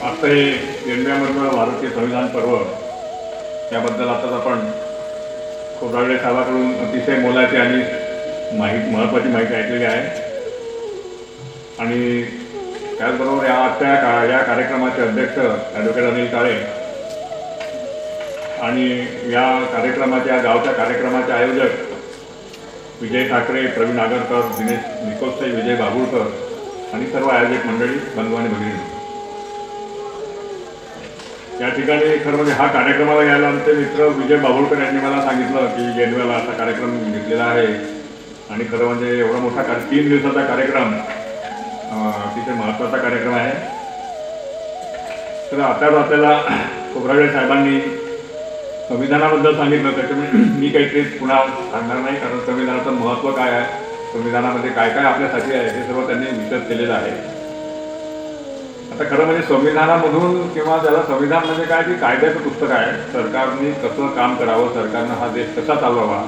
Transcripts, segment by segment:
आता हे इंडियामधलं भारतीय संविधान पर्व याबद्दल आताच आपण खोब्रागडे साहेबांकडून अतिशय मोलाची आणि महत्त्वाची माहिती ऐकलेली आहे। आणि त्याचबरोबर या कार्यक्रमाचे अध्यक्ष ॲडव्होकेट अनिल काळे आणि या कार्यक्रमाच्या गावच्या कार्यक्रमाचे आयोजक विजय ठाकरे, प्रवीण आगरकर, दिनेश निकोत्सई, विजय बाबुळकर आणि सर्व आयोजक मंडळी, बंधू आणि भगिनी, या ठिकाणी खरं म्हणजे हा कार्यक्रमाला यायला आमचे मित्र विजय बाबुळकर यांनी मला सांगितलं की गेनवेला असा कार्यक्रम घेतलेला आहे आणि खरं म्हणजे एवढा मोठा 3 दिवसाचा कार्यक्रम, अतिशय महत्त्वाचा कार्यक्रम आहे। तर आता आपल्याला खोब्रागडे साहेबांनी संविधानाबद्दल सांगितलं, त्याच्यामुळे मी काहीतरी पुन्हा सांगणार नाही, कारण संविधानाचं महत्त्व काय आहे, संविधानामध्ये काय काय आपल्यासाठी आहे हे सर्व त्यांनी विशद केलेलं आहे। आता खरं म्हणजे संविधानामधून किंवा त्याला संविधान म्हणजे काय की कायद्याचं पुस्तक आहे, सरकारने कसं काम करावं, सरकारनं हा देश कसा चालवावा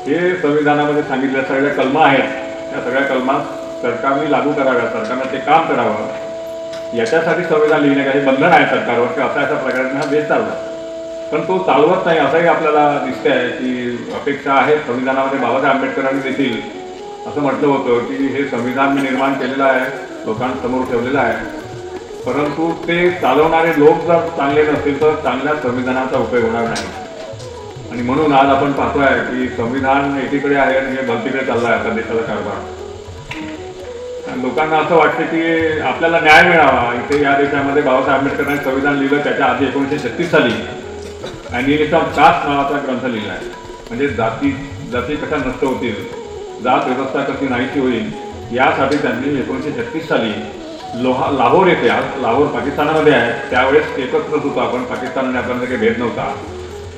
हे संविधानामध्ये सांगितल्या सगळ्या कलमा आहेत। त्या सगळ्या कलमा सरकारने लागू कराव्या, सरकारनं ते काम करावं याच्यासाठी संविधान लिहिणे काही बंधन आहे सरकारवर की अशा प्रकारे हा देश चालला, पण तो चालवत नाही असंही आपल्याला दिसते आहे की अपेक्षा आहेत संविधानामध्ये। बाबासाहेब आंबेडकरांनी देखील असं म्हटलं होतं की हे संविधान मी निर्माण केलेलं आहे, लोकांसमोर ठेवलेलं आहे, परंतु ते चालवणारे लोक जर चांगले नसतील तर चांगल्या संविधानाचा उपयोग होणार नाही। आणि म्हणून आज आपण पाहतोय की संविधान एकीकडे आहे आणि हे भलतीकडे चाललं आहे आता देशाचा कारभार। लोकांना असं वाटतं की आपल्याला न्याय मिळावा, इथे या देशामध्ये बाबासाहेब आंबेडकरांनी संविधान लिहिलं, त्याच्या आधी 1936 साली अॅनिलिझम कास्ट नावाचा ग्रंथ लिहिला आहे, म्हणजे जाती कशा नष्ट होतील, जात व्यवस्था कशी नाहीशी होईल यासाठी त्यांनी 1936 साली लाहोर येथे, लाहोर पाकिस्तानामध्ये आहे, त्यावेळेस एकत्रच होतो आपण, पाकिस्तान आणि आपल्याला काही भेद नव्हता,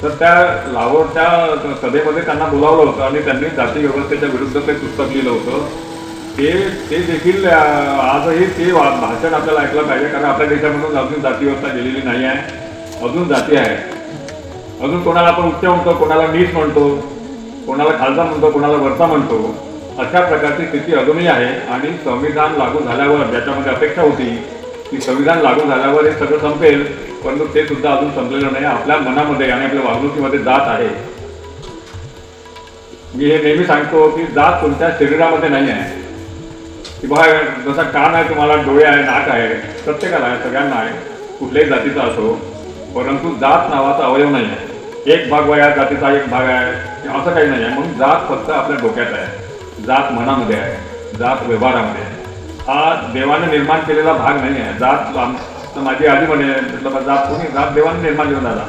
तर त्या लाहोरच्या सभेमध्ये त्यांना बोलावलं होतं आणि त्यांनी जाती व्यवस्थेच्या विरुद्ध ते पुस्तक लिहिलं होतं। ते देखील आजही ते भाषण आपल्याला ऐकलं पाहिजे, कारण आपल्या देशामधून अजून जाती व्यवस्था गेलेली नाही आहे, अजून जाती आहेत, अजून कोणाला आपण उच्च म्हणतो, कोणाला नीच म्हणतो, कोणाला खालचा म्हणतो, कोणाला वरचा म्हणतो, अशा प्रकारची स्थिती अजूनही आहे। आणि संविधान लागू झाल्यावर ज्याच्यामध्ये अपेक्षा होती की संविधान लागू झाल्यावर हे सगळं संपेल, परंतु ते सुद्धा अजून संपलेलं नाही। आपल्या मनामध्ये आणि आपल्या वागणुकीमध्ये जात आहे। मी हे नेहमी सांगतो की जात तुमच्या शरीरामध्ये नाही आहे, की बघा जसा कान आहे तुम्हाला, डोळे आहे, नाक आहे, प्रत्येकाला आहे, सगळ्यांना आहे, कुठल्याही जातीचा असो, परंतु जात नावाचा अवयव नाही आहे। एक भाग या जातीचा एक भाग आहे असं काही नाही आहे। म्हणून जात फक्त आपल्या डोक्यात आहे, जात मनामध्ये आहे, जात व्यवहारामध्ये आहे, हा देवाने निर्माण केलेला भाग नाही आहे। जात माझी आधी म्हणे म्हटलं जात कोणी, जात देवाने निर्माण केला झाला,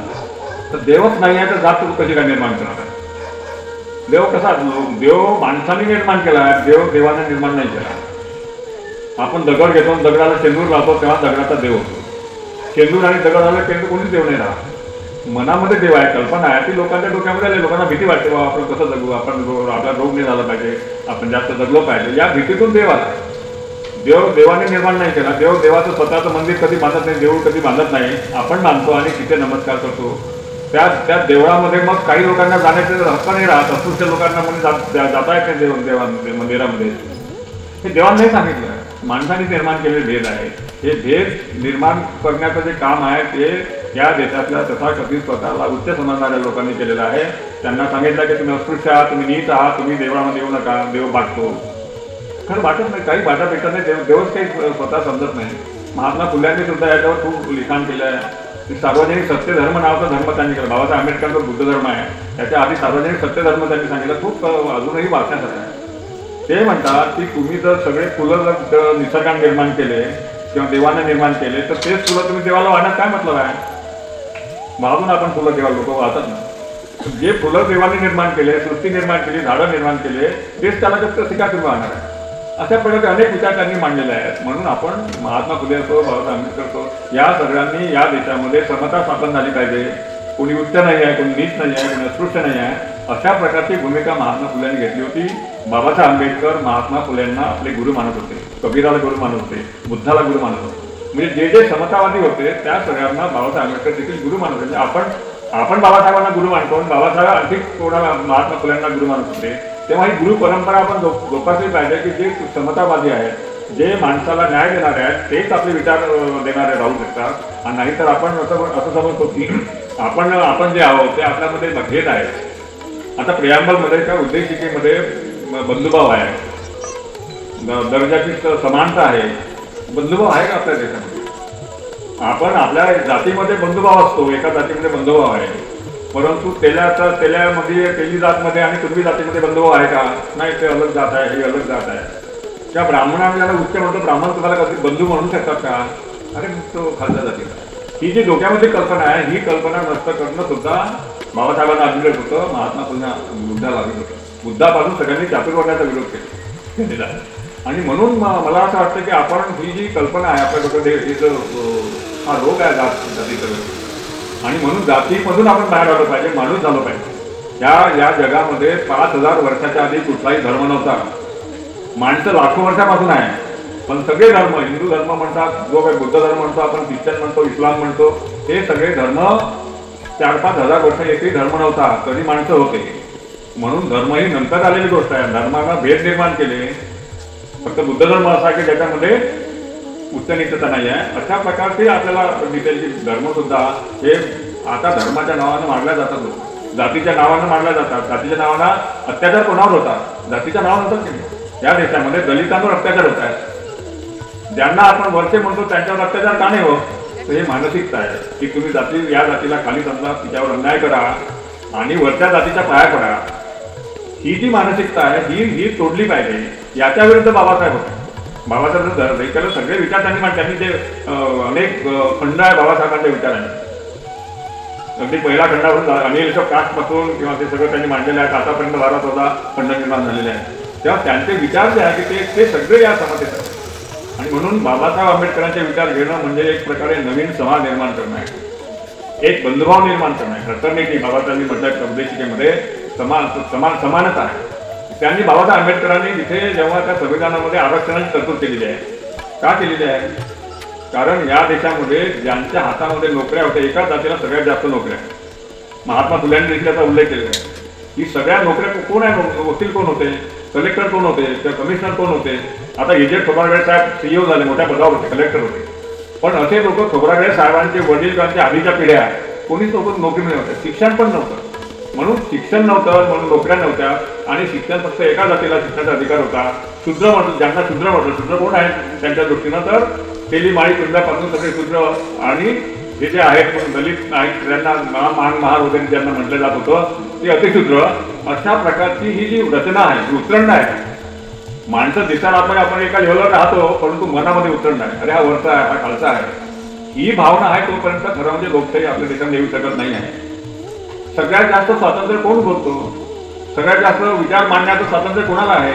तर देवच नाही आहे तर जात कशी काय निर्माण करणार आहे? देव कसा, देव माणसाने निर्माण केला आहे, देव देवाने निर्माण नाही केला। आपण दगड घेतो, दगडाला शेंदूर लावतो, तेव्हा दगडाचा देव होतो। शेंदूर आणि दगड आला केंद्र कोणीच देव नाही राहत, मनामध्ये देव आहे, कल्पना आहे, ती लोकांच्या डोक्यामध्ये आली। लोकांना भीती वाटते बाबा आपण कसं जगू, आपण आपला रोग नाही झाला पाहिजे, आपण जास्त जगलो पाहिजे, या भीतीतून देव आला। देव देवाने निर्माण नाही केला, देव देवाचं स्वतःचं मंदिर कधी बांधत नाही, देऊळ कधी बांधत नाही, आपण बांधतो आणि तिथे नमस्कार करतो। त्या देवळामध्ये मग काही लोकांना जाण्याचे हक्क नाही राहत, अस्पृश्य लोकांना म्हणजे जाता येत नाही देवांमध्ये, मंदिरामध्ये। हे देवाने नाही सांगितलं, माणसाने निर्माण केलेले भेद आहे। हे भेद निर्माण करण्याचं जे काम आहे ते या देशातल्या तथाकथित स्वतःला उच्च समजणाऱ्या लोकांनी केलेलं आहे। त्यांना सांगितलं की तुम्ही अस्पृश्य आहात, तुम्ही नीच आहात, तुम्ही देवळामध्ये येऊ नका, देव बाटतो। खरं वाटत नाही, काही भाषा भेटत नाही, देवच काही स्वतः समजत नाही। महात्मा फुल्यांनी सुद्धा याच्यावर खूप लिखाण केलं आहे। सार्वजनिक सत्यधर्म नावाचा धर्म त्यांनी केला, बाबासाहेब आंबेडकरांचा बुद्ध धर्म आहे, त्याच्या आधी सार्वजनिक सत्यधर्म त्यांनी सांगितलं, खूप अजूनही वाचण्यासारखं आहे। ते म्हणतात की तुम्ही जर सगळे फुलं जर निसर्गाने निर्माण केले किंवा देवाने निर्माण केले तर तेच फुलं तुम्ही देवाला वाहण्यात काय मतलब आहे? वाहून आपण फुलं देवाला लोक वाहतात ना, जे फुलं देवाने निर्माण केले, सृष्टी निर्माण केली, झाडं निर्माण केले, तेच त्याला कसं शिका तुम्ही वाहणार आहे? अशा प्रकारे अनेक विचार त्यांनी मांडलेले आहेत। म्हणून आपण महात्मा फुले असो, बाबासाहेब आंबेडकर असो, या सगळ्यांनी या देशामध्ये समता स्थापन झाली पाहिजे, कोणी उच्च नाही आहे, कोणी नीच नाही आहे, कोणी अस्पृश्य नाही आहे, अशा प्रकारची भूमिका महात्मा फुल्यांनी घेतली होती। बाबासाहेब आंबेडकर महात्मा फुलेंना आपले गुरु मानत होते, कबीराला गुरु मानत होते, बुद्धाला गुरु मानत होते, म्हणजे जे जे समतावादी होते त्या सगळ्यांना बाबासाहेब आंबेडकर देखील गुरु मानत होते। आपण बाबासाहेबांना गुरु मानतो, बाबासाहेब आणखी कोणाला महात्मा फुलेंना गुरु मानत होते, तेव्हा ही गुरु परंपरा आपण जोपासली पाहिजे की जे समतावादी आहेत जे माणसाला न्याय देणारे आहेत तेच आपले विचार देणारे राहू शकतात. आणि नाहीतर आपण असं समजतो की आपण जे आहोत ते आपल्यामध्ये भेद आहे. आता प्रियांबलमध्ये त्या उद्देशिकेमध्ये बंधुभाव आहे, दर्जाची समानता आहे. बंधुभाव आहे का आपल्या देशामध्ये? आपण आपल्या जातीमध्ये बंधुभाव असतो, एका जातीमध्ये बंधुभाव आहे, परंतु तेल्यामध्ये तेली जातमध्ये आणि कुणबी जातीमध्ये बंधुभाव आहे का? नाही, ते अलग जात आहे, ही अलग जात आहे. त्या ब्राह्मणाला ज्याला उच्च म्हणतो, ब्राह्मण तुम्हाला कधी बंधू म्हणू शकतात का? अरे तो खालच्या जातीचा. ही जी डोक्यामध्ये कल्पना आहे, ही कल्पना नष्ट करणं सुद्धा बाबासाहेबांना अभिप्रेत होतं, महात्मा बुद्धाला अभिप्रेत होतं. बुद्धापासून सगळ्यांनी चातुर्वर्ण्याचा विरोध केलेला आहे. आणि म्हणून मला असं वाटतं की आपण ही जी कल्पना आहे आपल्या डोक्यात, हा रोग आहे जातीचा, आणि म्हणून जातीमधून आपण बाहेर आलो पाहिजे, माणूस झालो पाहिजे. या जगामध्ये 5000 वर्षाच्या आधी कुठलाही धर्म नव्हता. माणसं लाखो वर्षापासून आहे, पण सगळे धर्म, हिंदू धर्म म्हणतात, जो काही बुद्ध धर्म म्हणतो आपण, ख्रिश्चन म्हणतो, इस्लाम म्हणतो, हे सगळे धर्म 4-5 हजार वर्ष एकही धर्म नव्हता, तरी माणसं होते. म्हणून धर्म ही नंतर आलेली गोष्ट आहे. धर्माला भेद निर्माण केले. फक्त बुद्ध धर्म असा की ज्याच्यामध्ये उच्च नीचता नाही आहे. अशा प्रकारचे आपल्याला दिसेल की धर्म सुद्धा हे आता धर्माच्या नावानं मारल्या जातात, लोक जातीच्या नावानं मारल्या जातात. जातीच्या नावानं अत्याचार कोणावर होतात? जातीच्या नावानंतर केले. या देशामध्ये दलितांवर अत्याचार होत आहेत. ज्यांना आपण वरचे म्हणतो त्यांच्यावर अत्याचार का नाही होत? तर हे मानसिकता आहे की तुम्ही या जातीला खाली समजा, तिच्यावर अन्याय करा आणि वरच्या जातीच्या पाया पडा. ही जी मानसिकता आहे ही तोडली पाहिजे. याच्या विरुद्ध बाबासाहेब होते. बाबासाहेब सगळे विचार त्यांनी जे अनेक खंड आहे बाबासाहेबांच्या विचारांनी, अगदी पहिला खंडावरून अनिल कास्टपासून किंवा ते सगळं त्यांनी मांडलेलं आहे. आतापर्यंत 12-14 खंड निर्माण झालेले आहेत. तेव्हा त्यांचे विचार जे आहे की ते सगळे या समतेत आहेत. आणि म्हणून बाबासाहेब आंबेडकरांचे विचार घेणं म्हणजे एक प्रकारे नवीन समाज निर्माण करणं आहे, एक बंधुभाव निर्माण करणं आहे. फ्रॅटर्निटी बाबासाहेबांनी म्हटलं उद्देशिकेमध्ये समानता आहे. त्यांनी बाबासाहेब आंबेडकरांनी तिथे जेव्हा त्या संविधानामध्ये आरक्षणाची तरतूद केलेली आहे, का केलेली आहे? कारण या देशामध्ये ज्यांच्या हातामध्ये नोकऱ्या होत्या, एका जातीला सगळ्यात जास्त नोकऱ्या, महात्मा फुल्यांनी देखील त्याचा उल्लेख केलेला आहे. ही सगळ्या नोकऱ्या कोण आहे? वकील कोण होते? कलेक्टर कोण होते? त्या कमिशनर कोण होते? आता इजेट खोब्रागडे साहेब CEO झाले, मोठ्या पदावर होते, कलेक्टर होते. पण असे लोक, खोब्रागडे साहेबांचे वडील किंवा आधीच्या पिढ्या, कोणीच लोक नोकरी नव्हत्या, शिक्षण पण नव्हतं. म्हणून शिक्षण नव्हतं, म्हणून नोकऱ्या नव्हत्या. आणि शिक्षण फक्त एका जातीला शिक्षणाचा अधिकार होता. शूद्र म्हटलं, ज्यांना शूद्र म्हटलं, शूद्र कोण आहेत त्यांच्या दृष्टीनं? तर तेली माळी कुंडापासून सगळे शूद्र. आणि हे जे आहेत दलित आहेत, त्यांना महार वगैरे ज्यांना म्हटलं जात होतं, ते अतिशूद्र. अशा प्रकारची ही जी रचना आहे, ही उतरंड आहे. माणसं दिसायला आपण एका लेवलवर राहतो, परंतु मनामध्ये उतरंड आहे. अरे हा वरचा आहे, हा खालचा आहे. ही भावना आहे तोपर्यंत खरं म्हणजे लोकशाही आपल्या देशामध्ये येऊ शकत नाही आहे. सगळ्यात जास्त स्वातंत्र्य कोण बोलतो? सगळ्यात जास्त विचार मांडण्याचं स्वातंत्र्य कोणाला आहे?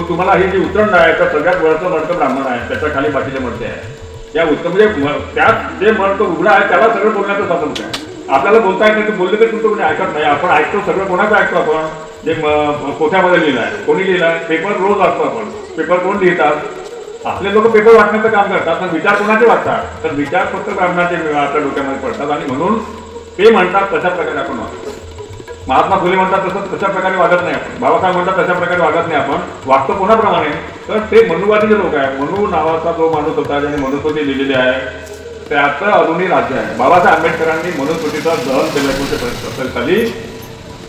तुम्हाला ही जी उतरंड आहे, तर सगळ्यात वरचं मडकं ब्राह्मण आहे, त्याच्या खाली बाकीचे मडके आहे. या उत्तर म्हणजे त्यात जे मडकं उघडं आहे त्याला सगळं बोलण्याचं स्वातंत्र्य आहे. आपल्याला बोलता येत नाही, तू बोलले तर तुमचं कोणी ऐकत नाही. आपण ऐकतो सगळं, कोणाचं ऐकतो आपण? जे पोथ्यामध्ये लिहिलं आहे, कोणी लिहिलं आहे? पेपर रोज वाचतो आपण. पेपर कोण लिहितात? आपले लोक पेपर वाचण्याचं काम करतात, पण विचार कोणाचे वाचतात? तर विचार फक्त ब्राह्मणाचे आपल्या डोक्यामध्ये पडतात. आणि म्हणून ते म्हणतात तशा प्रकारे आपण वागतो. महात्मा फुले म्हणतात तशा प्रकारे वागत नाही आपण. बाबासाहेब म्हणतात तशा प्रकारे वागत नाही आपण. वागतो कोणाप्रमाणे? तर ते मनुवादीचे लोक आहे. मनु नावाचा जो माणूस होता, ज्याने मनुस्मृती लिहिलेली आहे, त्याचं अजूनही राज्य आहे. बाबासाहेब आंबेडकरांनी मनुस्मृतीचं दहन केलं 1975 साली.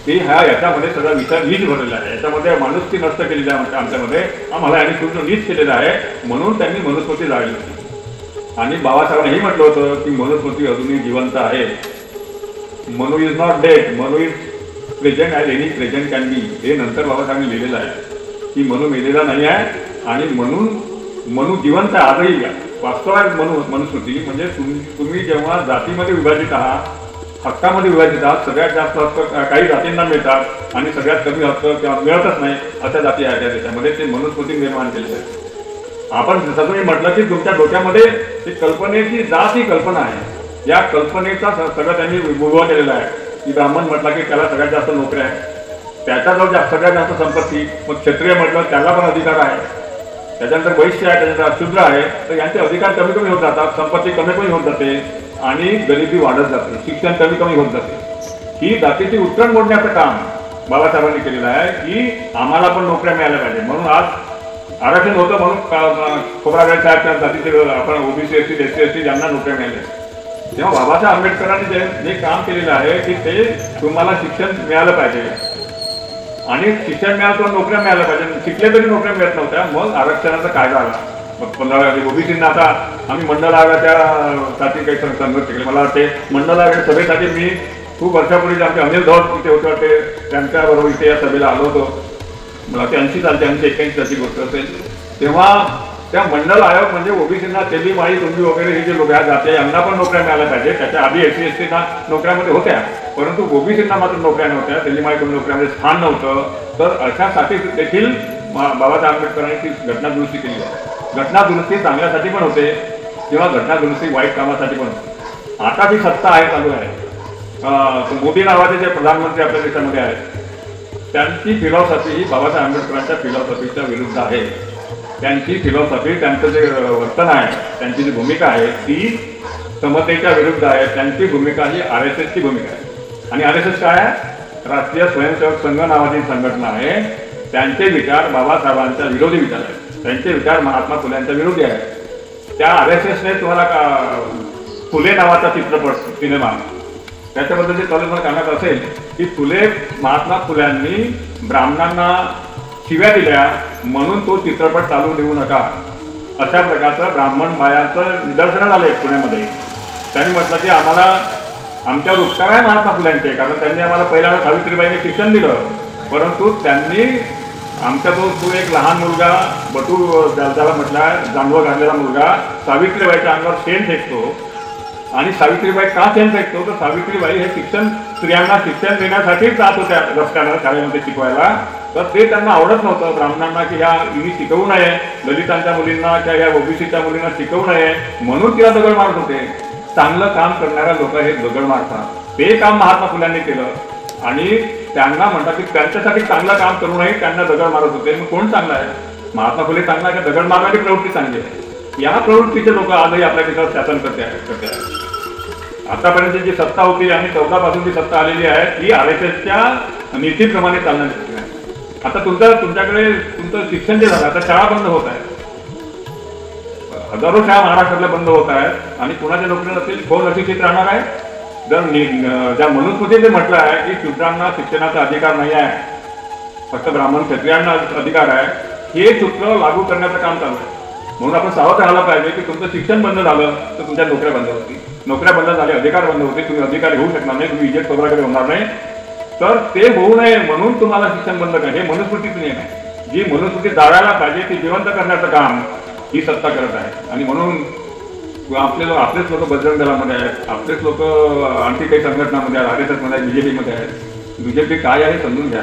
ते याच्यामध्ये सगळा विचार नीच भरलेला आहे. याच्यामध्ये माणुसकी नष्ट केलेली आहे आमच्यामध्ये. आम्हाला यांनी पूर्ण नीच केलेलं आहे, म्हणून त्यांनी मनुस्मृती जाळली होती. आणि बाबासाहेबांनी हे म्हटलं होतं की मनुस्मृती अजूनही जिवंत आहे. Manu is not dead, Manu is present as any present can be. हे नंतर बाबासाहेबांनी लिहिलेलं आहे की मनु मेलेला नाही आहे, आणि म्हणून मनु जिवंत आहे आजही. वास्तवात मनुस्मृती म्हणजे तुम्ही जेव्हा जातीमध्ये विभाजित आहात, हक्कामध्ये विभाजित आहात, सगळ्यात जास्त हक्क काही जातींना मिळतात आणि सगळ्यात कमी हक्क किंवा मिळतच नाही अशा जाती आहेत त्या देशामध्ये. ते मनुस्मृती निर्माण केलेली आहे. आपण जसं तुम्ही म्हटलं की तुमच्या डोक्यामध्ये ती कल्पनेची जात ही कल्पना आहे. या कल्पनेचा सगळं त्यांनी उभा केलेला आहे की ब्राह्मण म्हटला की त्याला सगळ्यात जास्त नोकऱ्या आहे, त्याच्याजवळ सगळ्यात जास्त संपत्ती. मग क्षत्रिय म्हटलं त्याला पण अधिकार आहे, त्याच्यानंतर वैश्य आहे, त्याच्यानंतर शूद्र आहे. तर यांचे अधिकार कमी कमी होत जातात, संपत्ती कमी कमी होत जाते आणि गरिबी वाढत जाते, शिक्षण कमी कमी होत जाते. ही जातीची उतरण मोडण्याचं काम बाबासाहेबांनी केलेलं आहे की आम्हाला पण नोकऱ्या मिळाल्या पाहिजे. म्हणून आज आरक्षण होतं म्हणून खोब्रागडे साहेब त्या जातीचे आपण ओबीसी एसटी SC ST ज्यांना नोकऱ्या मिळाल्या, तेव्हा बाबासाहेब आंबेडकरांनी जे काम केलेलं आहे की ते तुम्हाला शिक्षण मिळालं पाहिजे आणि शिक्षण मिळालं तर नोकऱ्या मिळाल्या पाहिजे. शिकले तरी नोकऱ्या मिळत नव्हत्या. मग आरक्षणाचा कायदा आला. मग 15 ओबीसींना आता आम्ही मंडळ आयोगाच्या काही संघर्ष केले. मला वाटते मंडळ आयोग सभेसाठी मी खूप वर्षापूर्वी आमचे अनिल धौत इथे होते वाटते, त्यांच्याबरोबर इथे या सभेला आलो होतो. मला ते 80 सालची 81 गोष्ट असेल. तेव्हा त्या मंडळ आयोग म्हणजे ओबीसींना तेली माळी तुम्ही वगैरे हे जे लोक जाते यांना पण नोकऱ्या मिळाल्या पाहिजे. त्याच्या आधी SC ST नोकऱ्यामध्ये होत्या, परंतु ओबीसींना मात्र नोकऱ्या नव्हत्या, तेली माळी नोकऱ्यामध्ये स्थान नव्हतं. तर अशासाठी देखील बाबासाहेब आंबेडकरांनी ती घटना दुरुस्ती केली आहे. घटना दुरुस्ती चांगल्यासाठी पण होते किंवा घटना दुरुस्ती वाईट कामासाठी पण होते. आता ती सत्ता आहे, चालू आहे. मोदी नावाचे जे प्रधानमंत्री आपल्या देशामध्ये आहेत, त्यांची फिलॉसॉफी ही बाबासाहेब आंबेडकरांच्या फिलॉसॉफीच्या विरुद्ध आहे. त्यांची फिलॉसॉफी, त्यांचं जे वर्तन आहे, त्यांची जी भूमिका आहे ती समतेच्या विरुद्ध आहे. त्यांची भूमिका ही RSSची भूमिका आहे. आणि RSS काय आहे? राष्ट्रीय स्वयंसेवक संघ नावाची संघटना आहे. त्यांचे विचार बाबासाहेबांच्या विरोधी विचार आहेत. त्यांचे विचार महात्मा फुल्यांच्या विरोधी आहेत. त्या RSSने तुम्हाला फुले नावाचा चित्रपट सिनेमा त्याच्याबद्दल जे चालू सांगण्यात असेल की महात्मा फुल्यांनी ब्राह्मणांना शिव्या दिल्या म्हणून तो चित्रपट चालू देऊ नका, अशा प्रकारचं ब्राह्मण बायांचं निदर्शनात आलंय पुण्यामध्ये. त्यांनी म्हटलं की आम्हाला आमच्यावर उपकार आहे महात्मा फुल्यांचे, कारण त्यांनी आम्हाला पहिल्यांदा सावित्रीबाईंनी शिक्षण दिलं, परंतु त्यांनी आमच्या तो एक लहान मुलगा बटू त्याला म्हटला जानवं घातलेला मुलगा सावित्रीबाईच्या अंगावर शेण फेकतो. आणि सावित्रीबाई का शेण फेकतो? तर सावित्रीबाई हे शिक्षण स्त्रियांना शिक्षण देण्यासाठीच जात होत्या रस्त्यानं शाळेमध्ये शिकवायला. तर ते त्यांना आवडत नव्हतं ब्राह्मणांना की ह्या हिने शिकवू नये, दलितांच्या मुलींना किंवा या ओबीसीच्या मुलींना शिकवू नये, म्हणून तिला दगड मारत होते. चांगलं काम करणाऱ्या लोक हे दगड मारतात. ते काम महात्मा फुल्यांनी केलं आणि त्यांना म्हणतात की त्यांच्यासाठी चांगलं काम करू नये, त्यांना दगड मारत होते. मग कोण चांगला आहे? महात्मा फुले चांगला आहे का दगड मारणारी प्रवृत्ती चांगली आहे? या प्रवृत्तीचे लोक आजही आपल्या देशात शासन करते आहेत. आतापर्यंत जी सत्ता होती आणि 14 पासून जी सत्ता आलेली आहे ती RSSच्या नीतीप्रमाणे चालण्याची आहे. आता तुमच्याकडे तुमचं शिक्षण जे झालं, आता शाळा बंद होत आहे. हजारो शाळा महाराष्ट्रातल्या बंद होत आहेत आणि कुणाच्या नोकरी नसतील, कोण अशिक्षित राहणार आहे? जर ज्या मनुस्मृतीने म्हटलं आहे की शूद्रांना शिक्षणाचा अधिकार नाही आहे, फक्त ब्राह्मण क्षत्रियांना अधिकार आहे, हे सूत्र लागू करण्याचं काम चालू आहे. म्हणून आपण सावध राहायला पाहिजे की तुमचं शिक्षण बंद झालं तर तुमच्या नोकऱ्या बंद होतील. नोकऱ्या बंद झाल्या, अधिकार बंद होते, तुम्ही अधिकारी होऊ शकणार नाही, तुम्ही इजेट खोबराकडे होणार नाही. तर ते होऊ नये म्हणून तुम्हाला शिक्षण बंद करा, हे मनुस्मृतीच नियम आहे. जी मनुस्मृती जाळायला पाहिजे ती जिवंत करण्याचं काम ही सत्ता करत आहे. आणि म्हणून आपलेच लोक बजरंग दलामध्ये आहेत, आपलेच लोक आणखी काही संघटनामध्ये आहेत, RSS मध्ये आहेत, BJP मध्ये आहेत. BJP काय आहे समजून घ्या.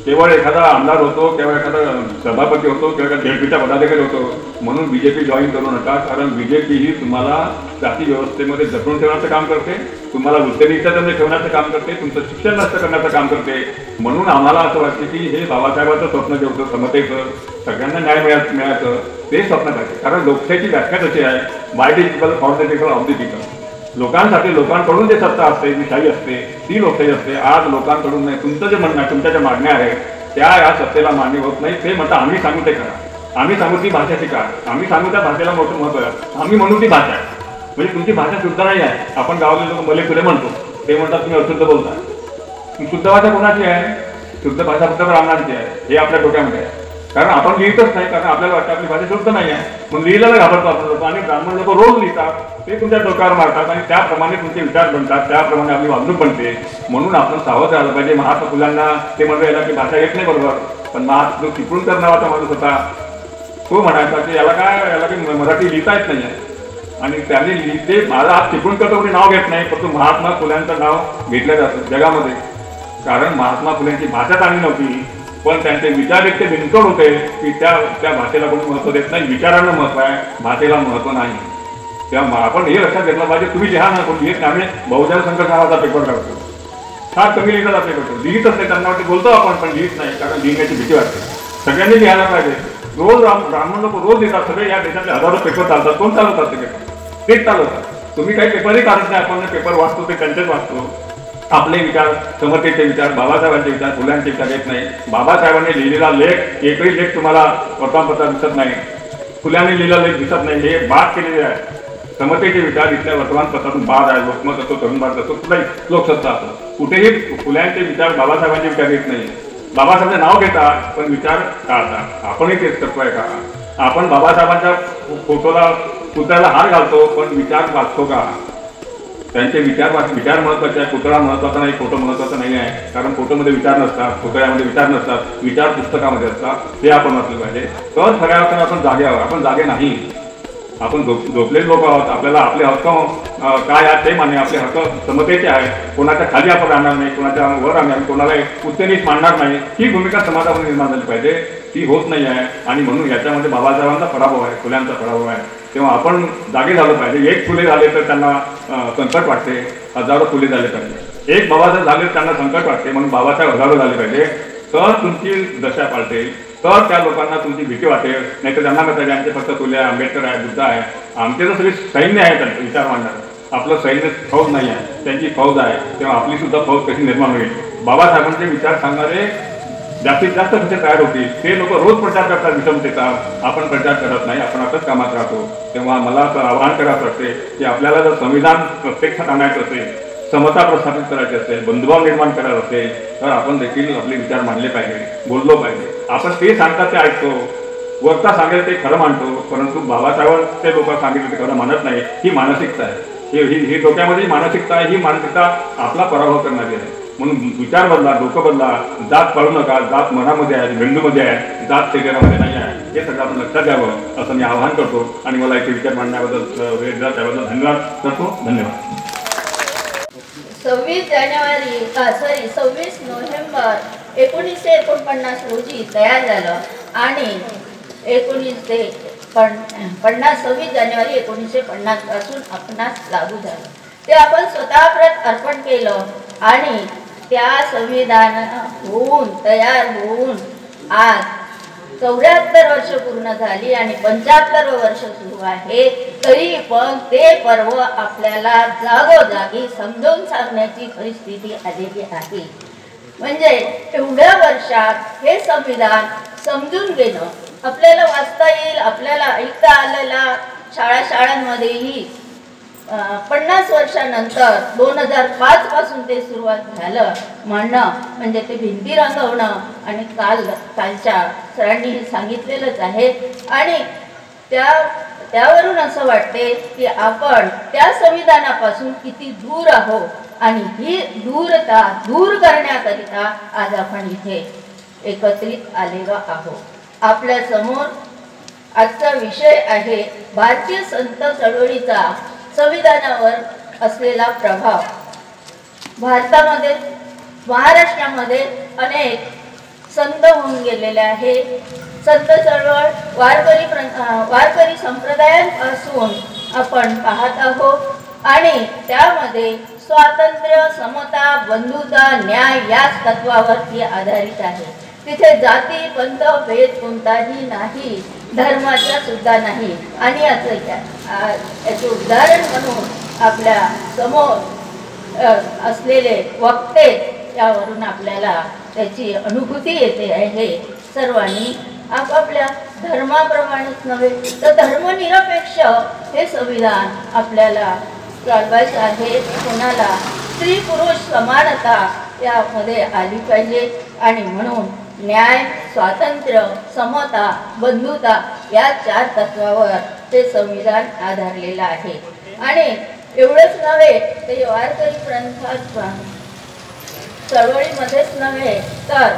केवळ एखादा आमदार होतो, केवळ एखादा सभापती होतो, किंवा एखादा ZPचा पदाधिकारी होतो म्हणून BJP जॉईन करू नका. कारण BJP ही तुम्हाला जाती व्यवस्थेमध्ये जपून ठेवण्याचं काम करते, तुम्हाला वृत्तनिष्ठामध्ये ठेवण्याचं काम करते, तुमचं शिक्षण नष्ट करण्याचं काम करते. म्हणून आम्हाला असं वाटतं की हे बाबासाहेबांचं स्वप्न जे होतं समतेचं, सगळ्यांना न्याय मिळायचं, ते स्वप्न पाहिजे. कारण लोकशाहीची व्याख्या कशी आहे? By the people, for the people, of the people. लोकांसाठी लोकांकडून जे सत्ता असते, जी शाही असते, ती लोकशाही असते. आज लोकांकडून नाही. तुमचं जे म्हणणं आहे, तुमच्या ज्या मागण्या आहेत त्या या सत्तेला मान्य होत नाही. ते म्हणतात आम्ही सांगू ते करा, आम्ही सांगू ती भाषा शिका, आम्ही सांगू त्या भाषेला मोठं महत्व आहे, आम्ही म्हणू ती भाषा आहे. म्हणजे तुमची भाषा शुद्ध नाही आहे. आपण गावातील लोक मले फुले म्हणतो, ते म्हणतात तुम्ही अशुद्ध बोलता. शुद्ध भाषा कोणाची आहे? शुद्ध भाषा फक्त ब्राह्मणांची आहे, हे आपल्या डोक्यामध्ये आहे. कारण आपण लिहितच नाही, कारण आपल्याला वाटतं आपली भाषा शुद्ध नाही आहे, म्हणून लिहिलेलं घाबरतो आपण लोक. आणि ब्राह्मण लोक रोज लिहितात, ते तुमच्या डोक्यावर मारतात आणि त्याप्रमाणे तुमचे विचार बनतात, त्याप्रमाणे आपली वागणूक बनते. म्हणून आपण सावध राहिलं पाहिजे. महात्मा फुल्यांना ते म्हणतो याला की भाषा येत नाही बरोबर, पण महात्मा चिपळूणकर नावाचा माणूस होता, तो म्हणायचा की याला की मराठी लिहिता येत नाही आहे. आणि त्यांनी लिहिते माझा हात चिपळूणकर कोणी नाव घेत नाही, परंतु महात्मा फुल्यांचं नाव घेतलं जातं जगामध्ये. कारण महात्मा फुल्यांची भाषा चांगली नव्हती, पण त्यांचे विचार इतके बिनतोड होते की त्या भाषेला कोणी महत्व देत नाही. विचारांना महत्व आहे, भाषेला महत्व नाही. तेव्हा आपण हे लक्षात घेतलं पाहिजे. तुम्ही लिहा ना, कोण लिहित नाही. आम्ही बहुजन संघ नावाचा पेपर काढतो, फार कमी लिहिला पेपर करतो, लिहितच नाही. त्यांना वाटते बोलतो आपण, पण लिहित नाही, कारण लिहिण्याची भीती वाटते. सगळ्यांनी लिहायला पाहिजे. रोज ब्राह्मण लोक रोज लिहितात, सगळे या देशातले हजारो पेपर चालतात. कोण चालवतात ते पेपर? तेच चालवतात. तुम्ही काही पेपरही काढत नाही, आपण पेपर वाचतो ते त्यांचेच वाचतो. आपले विचार, समतेचे विचार, बाबासाहेबांचे विचार, फुल्यांचे विचार येत नाही. बाबासाहेबांनी लिहिलेला लेख, एकही लेख तुम्हाला वर्तमानपत्रात दिसत नाही. फुल्यांनी लिहिलेला लेख दिसत नाही. हे बाद केलेले आहे. समतेचे विचार इथल्या वर्तमानपत्रातून बाद आहे. लोकमत असतो, तरुण भारत असतो, कुठलाही लोकसत्ता असतो, कुठेही फुल्यांचे विचार, बाबासाहेबांचे विचार येत नाही. बाबासाहेबांचे नाव घेता पण विचार टाळता. आपणही तेच करतोय का? आपण बाबासाहेबांच्या फोटोला, पुतळ्याला हार घालतो पण विचार वाचतो का? त्यांचे विचार महत्वाचे आहे. पुतळा महत्वाचा नाही, फोटो महत्वाचा नाही आहे. कारण फोटोमध्ये विचार नसतात, पुतळ्यामध्ये विचार नसतात, विचार पुस्तकामध्ये असतात. हे आपण वाचलं पाहिजे. तर खऱ्या अर्थाने आपण जागे आहोत. आपण जागे नाही, आपण झोपलेले लोक आहोत. आपल्याला आपले हक्क काय आहेत ते मान्य. आपले हक्क समतेचे आहेत. कोणाच्या खाली आपण राहणार नाही, कोणाच्या वर राहणार नाही, कोणाला उच्चनीच मांडणार नाही. ही भूमिका समाजामध्ये निर्माण झाली पाहिजे. ती होत नाही आहे. आणि म्हणून याच्यामध्ये बाबासाहेबांचा पराभव आहे, फुल्यांचा पराभव आहे. तेव्हा आपण जागे झालं पाहिजे. एक फुले झाले तर त्यांना संकट वाटते, हजारो फुले झाले पाहिजे. एक बाबासाहेब झाले तर त्यांना संकट वाटते, म्हणून बाबासाहेब हजारो झाले पाहिजे. तर तुमची दशा पाळते, तर त्या लोकांना तुमची भीती वाटेल. नाही तर त्यांना म्हणतात आमचे फक्त फुले, आंबेडकर आहे, बुद्ध आहे. आमचे तर सगळे सैन्य आहे त्यांचं विचार मांडणार. आपलं सैन्य फौज नाही आहे, त्यांची फौज आहे. तेव्हा आपली सुद्धा फौज कशी निर्माण होईल? बाबासाहेबांचे विचार सांगणारे जास्तीत जास्त कसे तयार होतील? ते लोक रोज प्रचार करतात विषमतेचा. आपण प्रचार करत नाही, आपण असंच कामात राहतो. तेव्हा मला असं आवाहन करायचं वाटते की आपल्याला जर संविधान प्रत्यक्षात आणायचं असेल, समता प्रस्थापित करायची असेल, बंधुभाव निर्माण करायचं असेल, तर आपण देखील आपले विचार मांडले पाहिजे, बोललो पाहिजे. आपण ते सांगतात ते ऐकतो, वरता सांगेल ते खरं मानतो, परंतु बाबासाहेबांचे लोक सांगितलं ते खरं मानत नाही. ही मानसिकता आहे. ही डोक्यामध्ये मानसिकता आहे. ही मानसिकता आपला पराभव करणारी आहे. म्हणून विचार बदला, डोकं बदला. जात पाळू नका. जात मनामध्ये आहे, मेंदूमध्ये आहे, जात शरीरामध्ये नाही आहे. हे सगळं आपण लक्षात द्यावं असं मी आवाहन करतो. आणि मला इथे विचार मांडण्याबद्दल वेळ दिला त्याबद्दल धन्यवाद करतो. धन्यवाद. 26 नोव्हेंबर 1949 रोजी तयार झालं आणि 26 जानेवारी 1950 पासून आपणास लागू झालं. ते आपण स्वतः प्रत अर्पण केलं आणि त्या संविधान तयार होऊन आज 74 वर्ष पूर्ण झाली आणि 75वं वर्ष सुरू आहे. तरी पण ते पर्व आपल्याला जागोजागी समजावून सांगण्याची परिस्थिती आलेली आहे. म्हणजे एवढ्या वर्षात हे संविधान समजून घेणं, आपल्याला वाचता येईल, आपल्याला ऐकता आलेला शाळांमध्येही 50 वर्षानंतर 2005 पासून ते सुरुवात झालं म्हणणं म्हणजे ते भिंती रंगवणं. आणि कालच्या सरांनी सांगितलेलंच आहे. आणि त्यावरून असं वाटते की आपण त्या संविधानापासून किती दूर आहोत. आणि ही दूरता दूर करण्याकरिता आज आपण इथे एकत्रित आलेलो आहोत. आपल्या समोर आजचा विषय आहे भारतीय संत चळवळीचा संविधानावर असलेला प्रभाव. भारतामध्ये, महाराष्ट्रामध्ये अनेक संत होऊन गेलेले आहे. संत चळवळ वारकरी संप्रदायांपासून आपण पाहत आहोत. आणि त्यामध्ये स्वातंत्र्य, समता, बंधुता, न्याय याच तत्वावर ती आधारित आहे. तिथे जाती पंथ भेद कोणताही नाही, धर्माचा सुद्धा नाही. आणि याचे उदाहरण म्हणून आपल्या समोर असलेले वक्ते, यावरून आपल्याला त्याची अनुभूती येते आहे. सर्वांनी आपापल्या धर्माप्रमाणेच नव्हे तर धर्मनिरपेक्ष हे संविधान आपल्याला चालवायचं आहे. कोणाला स्त्री पुरुष समानता यामध्ये आली पाहिजे. आणि म्हणून न्याय, स्वातंत्र्य, समता, बंधुता या 4 तत्वावर ते संविधान आधारलेलं आहे. आणि एवढंच नव्हे ते वारकरी पंथात चळवळीमध्येच नव्हे तर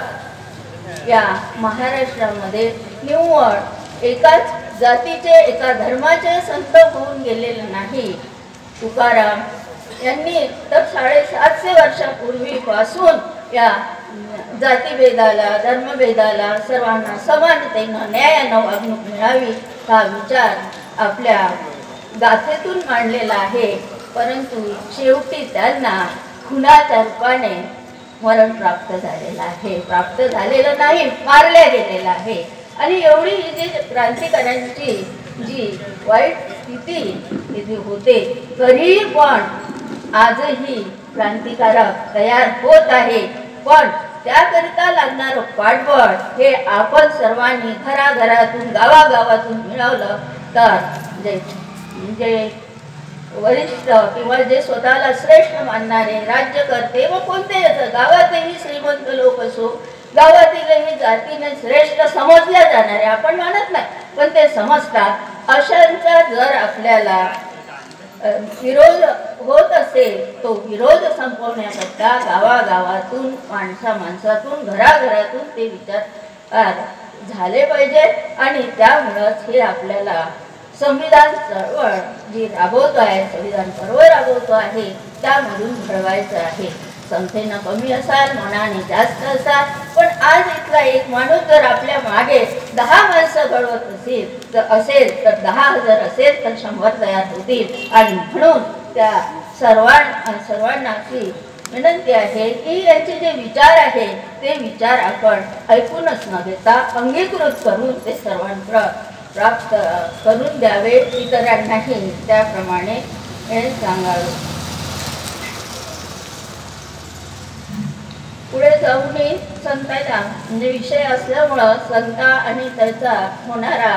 या महाराष्ट्रामध्ये निव्वळ एकाच जातीचे, एका धर्माचे संत होऊन गेलेले नाही. तुकाराम यांनी तर 750 वर्षापूर्वीपासून या जातीभेदाला, धर्मभेदाला, सर्वांना समानतेनं, न्यायानं वागणूक मिळावी हा विचार आपल्या गाथेतून मांडलेला आहे. परंतु शेवटी त्यांना खुनाच्या रूपाने मरण प्राप्त झालेलं आहे. प्राप्त झालेलं नाही, मारल्या गेलेलं आहे. आणि एवढी जी क्रांतिकाऱ्यांची जी वाईट स्थिती तिथे होते, तरी पण आजही क्रांतिकारक तयार होत आहे, पण त्याकरिता लागणारं पाठबळ हे आपण सर्वांनी घराघरातून गावागावातून मिळवलं तर जे वरिष्ठ किंवा जे स्वतःला श्रेष्ठ मानणारे राज्यकर्ते व कोणते गावातही श्रीमंत लोक असो, गावातीलही जातीने श्रेष्ठ समजल्या जाणारे, आपण मानत नाही पण ते समजतात, अशांचा जर आपल्याला विरोध होत असेल, तो विरोध संपवण्याकरता गावागावातून माणसातून घराघरातून ते विचार झाले पाहिजे. आणि त्यामुळंच हे आपल्याला संविधान चळवळ जी राबवतो आहे, संविधान पर्व राबवतो आहे, त्यामधून घडवायचं आहे. संख्येनं कमी असाल, मनाने जास्त असाल, पण आज इथला एक माणूस जर आपल्या मागे 10 माणसं घडवत असेल तर 10,000 असेल तर 100 तयार होतील. आणि म्हणून त्या सर्वांना विनंती आहे की यांचे जे विचार आहे ते विचार आपण ऐकूनच न घेता अंगीकृत करून ते सर्वांना प्राप्त करून द्यावे, इतरांनाही त्याप्रमाणे हे सांगावे. पुढे जाऊन संतांना म्हणजे विषय असल्यामुळं संता आणि त्याचा होणारा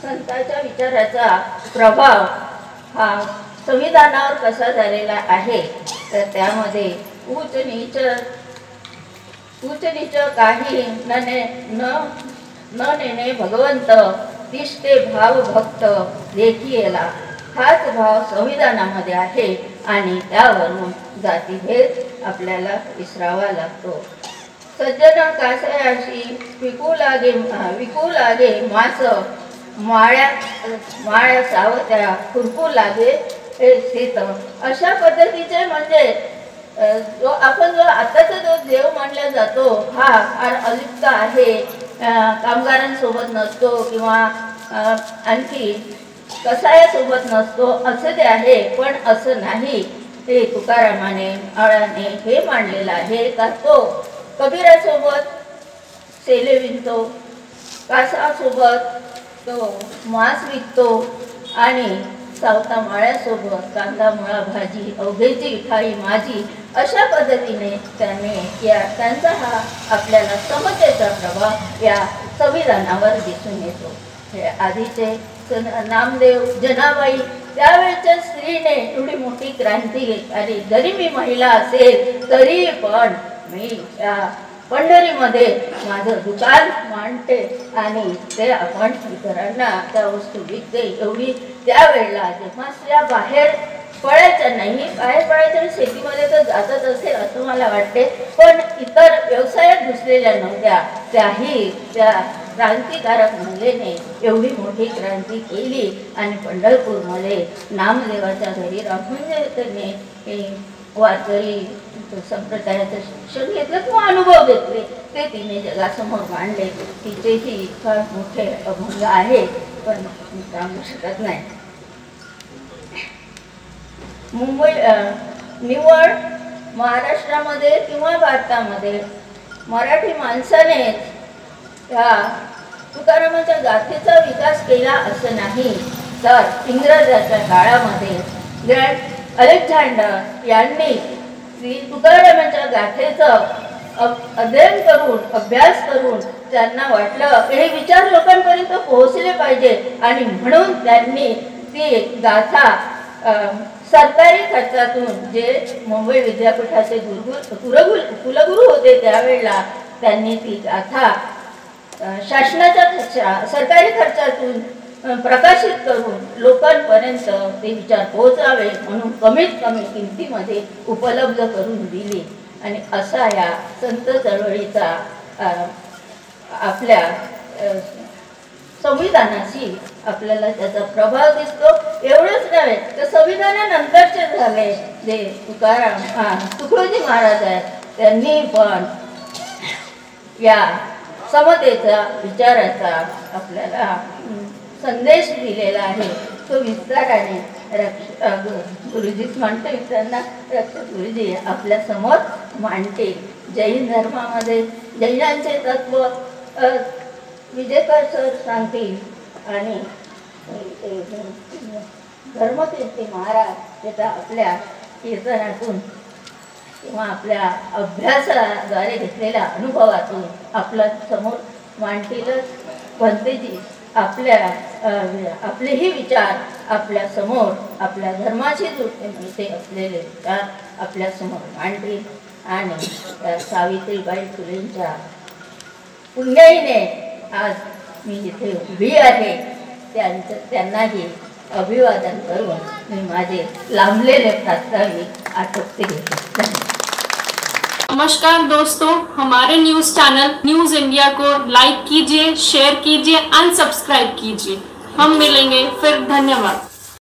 संतांच्या विचाराचा प्रभाव हा संविधानावर कसा झालेला आहे, तर त्यामध्ये उच्च नीच काही न नेणे भगवंत तिष्ठे भाव भक्त देखीला, हाच भाव संविधानामध्ये आहे. आणि त्यावरून जातीभेद आपल्याला विसरावा लागतो. सज्जन कासयाशी विकू लागे मास, माळ्या सावत्या खुरपू लागे शेत. अशा पद्धतीचे म्हणजे जो आताचा जो देव मानला जातो हा फार अलिप्त आहे, कामगारांसोबत नसतो किंवा आणखी कसायासोबत नसतो असं ते आहे. पण असं नाही, ते तुकारामाने आळाने हे मांडलेलं आहे का तो कबीरासोबत सेले विणतो, कासासोबत तो मांस विकतो आणि सावता माळ्यासोबत कांदा मुळा भाजी अवघेची विठाई माझी. अशा पद्धतीने त्यांचा हा आपल्याला समतेचा प्रभाव या संविधानावर दिसून येतो. हे आधीचे नामदेव जनाबाई त्यावेळच्या स्त्रीने एवढी मोठी क्रांती आणि जरी मी महिला असेल तरी पण मी या पंढरीमध्ये माझं दुकान मांडते आणि ते आपण इतरांना त्या वस्तू विकते. एवढी त्यावेळेला जेव्हा स्त्रिया बाहेर पडायच्या नाही, बाहेर पडायच्या शेतीमध्ये तर जातच असेल असं मला वाटते, पण इतर व्यवसायात घुसलेल्या नव्हत्या. त्या क्रांतिकारक महिलेने एवढी मोठी क्रांती केली आणि पंढरपूरमध्ये नामदेवाच्या घरी राहून त्यांनी वारकरी संप्रदायाचं शिक्षण घेतलं किंवा अनुभव घेतले, ते तिने जगासमोर मांडले. तिचेही फार मोठे अभंग आहे पण मी सांगू शकत नाही. मुंबई निवड महाराष्ट्रामध्ये किंवा भारतामध्ये मराठी माणसाने या तुकारामाच्या गाथेचा विकास केला असं नाही, तर इंग्रजाच्या काळामध्ये ग्रँड अलेक्झांडर यांनी तुकारामाच्या गाथेचं अध्ययन करून अभ्यास करून त्यांना वाटलं हे विचार लोकांपर्यंत पोहोचले पाहिजे आणि म्हणून त्यांनी ती गाथा सरकारी खर्चातून, जे मुंबई विद्यापीठाचे कुलगुरू होते त्यावेळेला, त्यांनी ती गाथा शासनाच्या सरकारी खर्चातून प्रकाशित करून लोकांपर्यंत ते विचार पोहोचावे म्हणून कमीत कमी किमतीमध्ये उपलब्ध करून दिली. आणि असा या संत चळवळीचा आपल्या संविधानाशी आपल्याला त्याचा प्रभाव दिसतो. एवढंच नव्हे तर संविधानानंतरचे झाले जे तुकडोजी महाराज आहेत, त्यांनी पण या समतेचा विचाराचा आपल्याला संदेश दिलेला आहे. तो विस्ताराने गुरुजीच म्हणते, त्यांना रक्षक गुरुजी आपल्या समोर मांडते. जैन धर्मामध्ये जैनांचे तत्व विजयकर सर सांगतील आणि धर्मकीर्ती महाराज त्याचा आपल्या कीर्तनातून किंवा आपल्या अभ्यासाद्वारे घेतलेल्या अनुभवातून आपल्या समोर मांडतीलच. भंतेजी आपलेही विचार आपल्या समोर, आपल्या धर्माशी जुळते असलेले विचार आपल्या समोर मांडतील. आणि सावित्रीबाई फुलेंच्या पुण्याईने आज मी जिथे उभी आहे त्यांनाही अभिवादन करून मी माझे लांबलेले प्रास्ताविक आटोपते घेते. नमस्कार दोस्तों, हमारे न्यूज़ चैनल न्यूज़ इंडिया को लाइक कीजिए, शेयर कीजिए एंड सब्सक्राइब कीजिए. हम मिलेंगे फिर. धन्यवाद.